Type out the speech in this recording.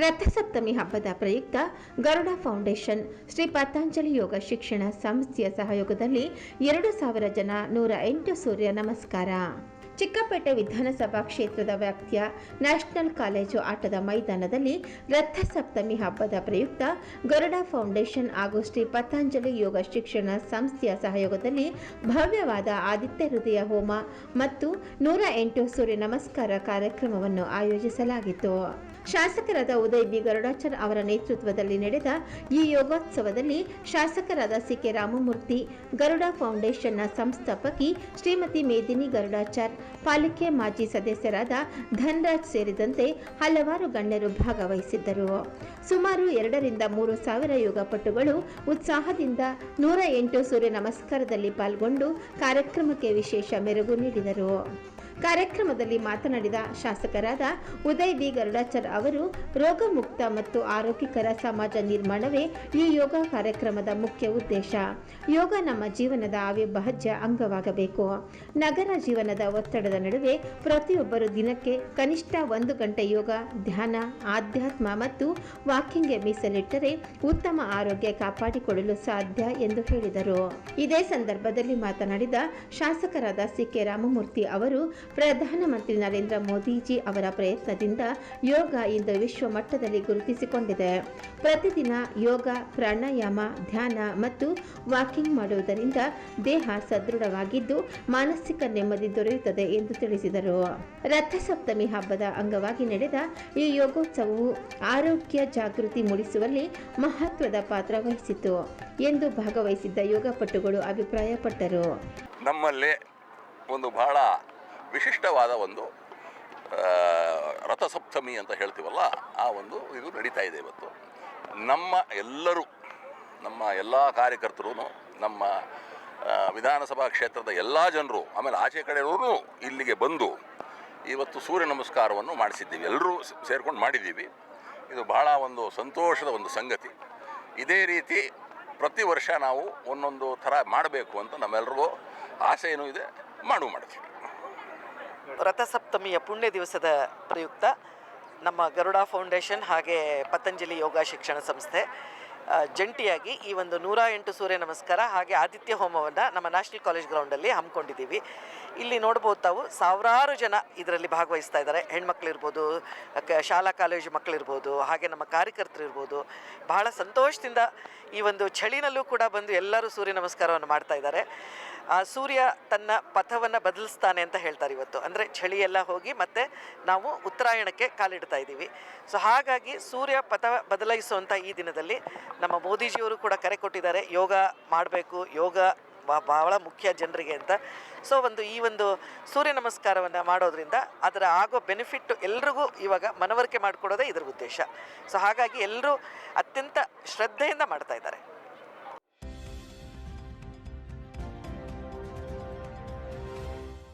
ರಥಸಪ್ತಮಿ ಹಬ್ಬದ ಪ್ರಯುಕ್ತ ಗರುಡ ಫೌಂಡೇಶನ್ ಶ್ರೀ ಪತಂಜಲಿ ಯೋಗ ಶಿಕ್ಷಣ ಸಂಸ್ಥೆಯ ಸಹಯೋಗದಲ್ಲಿ 2000 ಜನ 108 ಸೂರ್ಯ ನಮಸ್ಕಾರ. ಚಿಕ್ಕಪೇಟೆ ವಿಧಾನಸಭಾ ಕ್ಷೇತ್ರದ ವ್ಯಾಪ್ತಿಯ ನ್ಯಾಷನಲ್ ಕಾಲೇಜು ಆಟದ ಮೈದಾನದಲ್ಲಿ ರಥಸಪ್ತಮಿ ಹಬ್ಬದ ಪ್ರಯುಕ್ತ ಗರುಡ ಫೌಂಡೇಶನ್ ಹಾಗೂ ಶ್ರೀ ಪತಂಜಲಿ ಯೋಗ ಶಿಕ್ಷಣ ಸಂಸ್ಥೆಯ ಸಹಯೋಗದಲ್ಲಿ ಭವ್ಯವಾದ ಆದಿತ್ಯ ಹೃದಯ ಹೋಮ ಮತ್ತು 108 ಸೂರ್ಯ ನಮಸ್ಕಾರ ಕಾರ್ಯಕ್ರಮವನ್ನು ಆಯೋಜಿಸಲಾಗಿತ್ತು. ಶಾಸಕರಾದ ಉದಯ್ ಬಿ ಗರುಡಾಚಾರ್ ಅವರ ನೇತೃತ್ವದಲ್ಲಿ ನಡೆದ ಈ ಯೋಗೋತ್ಸವದಲ್ಲಿ ಶಾಸಕರಾದ ಸಿ.ಕೆ. ರಾಮಮೂರ್ತಿ, ಗರುಡ ಫೌಂಡೇಶನ್ನ ಸಂಸ್ಥಾಪಕಿ ಶ್ರೀಮತಿ ಮೇದಿನಿ ಗರುಡಾಚಾರ್, ಪಾಲಿಕೆ ಮಾಜಿ ಸದಸ್ಯರಾದ ಧನ್ರಾಜ್ ಸೇರಿದಂತೆ ಹಲವಾರು ಗಣ್ಯರು ಭಾಗವಹಿಸಿದ್ದರು. ಸುಮಾರು 2 ರಿಂದ 3 ಸಾವಿರ ಯೋಗಪಟುಗಳು ಉತ್ಸಾಹದಿಂದ 108 ಸೂರ್ಯ ನಮಸ್ಕಾರದಲ್ಲಿ ಪಾಲ್ಗೊಂಡು ಕಾರ್ಯಕ್ರಮಕ್ಕೆ ವಿಶೇಷ ಮೆರುಗು ನೀಡಿದರು. ಕಾರ್ಯಕ್ರಮದಲ್ಲಿ ಮಾತನಾಡಿದ ಶಾಸಕರಾದ ಉದಯ್ ಬಿ ಗರುಡಾಚಾರ್ ಅವರು, ರೋಗಮುಕ್ತ ಮತ್ತು ಆರೋಗ್ಯಕರ ಸಮಾಜ ನಿರ್ಮಾಣವೇ ಈ ಯೋಗ ಕಾರ್ಯಕ್ರಮದ ಮುಖ್ಯ ಉದ್ದೇಶ. ಯೋಗ ನಮ್ಮ ಜೀವನದ ಅವಿಭಾಜ್ಯ ಅಂಗವಾಗಬೇಕು. ನಗರ ಜೀವನದ ಒತ್ತಡದ ನಡುವೆ ಪ್ರತಿಯೊಬ್ಬರು ದಿನಕ್ಕೆ ಕನಿಷ್ಠ 1 ಗಂಟೆ ಯೋಗ, ಧ್ಯಾನ, ಆಧ್ಯಾತ್ಮ ಮತ್ತು ವಾಕಿಂಗ್ಗೆ ಮೀಸಲಿಟ್ಟರೆ ಉತ್ತಮ ಆರೋಗ್ಯ ಕಾಪಾಡಿಕೊಳ್ಳಲು ಸಾಧ್ಯ ಎಂದು ಹೇಳಿದರು. ಇದೇ ಸಂದರ್ಭದಲ್ಲಿ ಮಾತನಾಡಿದ ಶಾಸಕರಾದ ಸಿ.ಕೆ. ರಾಮಮೂರ್ತಿ ಅವರು, ಪ್ರಧಾನಮಂತ್ರಿ ನರೇಂದ್ರ ಮೋದಿಜಿ ಅವರ ಪ್ರಯತ್ನದಿಂದ ಯೋಗ ಇಂದು ವಿಶ್ವ ಮಟ್ಟದಲ್ಲಿ ಗುರುತಿಸಿಕೊಂಡಿದೆ. ಪ್ರತಿದಿನ ಯೋಗ, ಪ್ರಾಣಾಯಾಮ, ಧ್ಯಾನ ಮತ್ತು ವಾಕಿಂಗ್ ಮಾಡುವುದರಿಂದ ದೇಹ ಸದೃಢವಾಗಿದ್ದು ಮಾನಸಿಕ ನೆಮ್ಮದಿ ದೊರೆಯುತ್ತದೆ ಎಂದು ತಿಳಿಸಿದರು. ರಥಸಪ್ತಮಿ ಹಬ್ಬದ ಅಂಗವಾಗಿ ನಡೆದ ಈ ಯೋಗೋತ್ಸವವು ಆರೋಗ್ಯ ಜಾಗೃತಿ ಮೂಡಿಸುವಲ್ಲಿ ಮಹತ್ವದ ಪಾತ್ರ ವಹಿಸಿತು ಎಂದು ಭಾಗವಹಿಸಿದ್ದ ಯೋಗಪಟುಗಳು ಅಭಿಪ್ರಾಯಪಟ್ಟರು. ನಮ್ಮಲ್ಲಿ ಒಂದು ಬಹಳ ವಿಶಿಷ್ಟವಾದ ಒಂದು ರಥಸಪ್ತಮಿ ಅಂತ ಹೇಳ್ತೀವಲ್ಲ, ಆ ಒಂದು ಇದು ನಡೀತಾ ಇದೆ ಇವತ್ತು. ನಮ್ಮ ಎಲ್ಲ ಕಾರ್ಯಕರ್ತರು, ನಮ್ಮ ವಿಧಾನಸಭಾ ಕ್ಷೇತ್ರದ ಎಲ್ಲ ಜನರು, ಆಮೇಲೆ ಆಚೆ ಕಡೆಯವರು ಇಲ್ಲಿಗೆ ಬಂದು ಇವತ್ತು ಸೂರ್ಯ ನಮಸ್ಕಾರವನ್ನು ಮಾಡಿಸಿದ್ದೀವಿ. ಎಲ್ಲರೂ ಸೇರ್ಕೊಂಡು ಮಾಡಿದ್ದೀವಿ. ಇದು ಬಹಳ ಒಂದು ಸಂತೋಷದ ಒಂದು ಸಂಗತಿ. ಇದೇ ರೀತಿ ಪ್ರತಿ ವರ್ಷ ನಾವು ಒಂದೊಂದು ಥರ ಮಾಡಬೇಕು ಅಂತ ನಮ್ಮೆಲ್ಲರಿಗೂ ಆಸೆ ಏನೂ ಇದೆ, ಮಾಡ್ತೀವಿ. ರಥಸಪ್ತಮಿಯ ಪುಣ್ಯ ದಿವಸದ ಪ್ರಯುಕ್ತ ನಮ್ಮ ಗರುಡ ಫೌಂಡೇಶನ್ ಹಾಗೆ ಪತಂಜಲಿ ಯೋಗ ಶಿಕ್ಷಣ ಸಂಸ್ಥೆ ಜಂಟಿಯಾಗಿ ಈ ಒಂದು 108 ಸೂರ್ಯ ನಮಸ್ಕಾರ ಹಾಗೆ ಆದಿತ್ಯ ಹೋಮವನ್ನು ನಮ್ಮ ನ್ಯಾಷನಲ್ ಕಾಲೇಜ್ ಗ್ರೌಂಡಲ್ಲಿ ಹಮ್ಮಿಕೊಂಡಿದ್ದೀವಿ. ಇಲ್ಲಿ ನೋಡ್ಬೋದು ತಾವು, ಸಾವಿರಾರು ಜನ ಇದರಲ್ಲಿ ಭಾಗವಹಿಸ್ತಾ ಇದ್ದಾರೆ. ಹೆಣ್ಮಕ್ಳಿರ್ಬೋದು, ಶಾಲಾ ಕಾಲೇಜು ಮಕ್ಕಳಿರ್ಬೋದು, ಹಾಗೆ ನಮ್ಮ ಕಾರ್ಯಕರ್ತರು ಇರ್ಬೋದು. ಬಹಳ ಸಂತೋಷದಿಂದ ಈ ಒಂದು ಚಳಿನಲ್ಲೂ ಕೂಡ ಬಂದು ಎಲ್ಲರೂ ಸೂರ್ಯ ನಮಸ್ಕಾರವನ್ನು ಮಾಡ್ತಾ ಇದ್ದಾರೆ. ಆ ಸೂರ್ಯ ತನ್ನ ಪಥವನ್ನು ಬದಲಿಸ್ತಾನೆ ಅಂತ ಹೇಳ್ತಾರೆ ಇವತ್ತು. ಅಂದರೆ ಚಳಿಯೆಲ್ಲ ಹೋಗಿ ಮತ್ತೆ ನಾವು ಉತ್ತರಾಯಣಕ್ಕೆ ಕಾಲಿಡ್ತಾ ಇದ್ದೀವಿ. ಸೊ ಹಾಗಾಗಿ ಸೂರ್ಯ ಪಥ ಬದಲಾಯಿಸುವಂಥ ಈ ದಿನದಲ್ಲಿ ನಮ್ಮ ಮೋದಿಜಿಯವರು ಕೂಡ ಕರೆ ಕೊಟ್ಟಿದ್ದಾರೆ, ಯೋಗ ಮಾಡಬೇಕು, ಯೋಗ ಬಹಳ ಮುಖ್ಯ ಜನರಿಗೆ ಅಂತ. ಸೊ ಈ ಒಂದು ಸೂರ್ಯ ನಮಸ್ಕಾರವನ್ನು ಮಾಡೋದ್ರಿಂದ ಅದರ ಆಗೋ ಬೆನಿಫಿಟ್ ಎಲ್ರಿಗೂ ಇವಾಗ ಮನವರಿಕೆ ಮಾಡಿಕೊಡೋದೇ ಇದರ ಉದ್ದೇಶ. ಸೊ ಹಾಗಾಗಿ ಎಲ್ಲರೂ ಅತ್ಯಂತ ಶ್ರದ್ಧೆಯಿಂದ ಮಾಡ್ತಾ ಇದ್ದಾರೆ.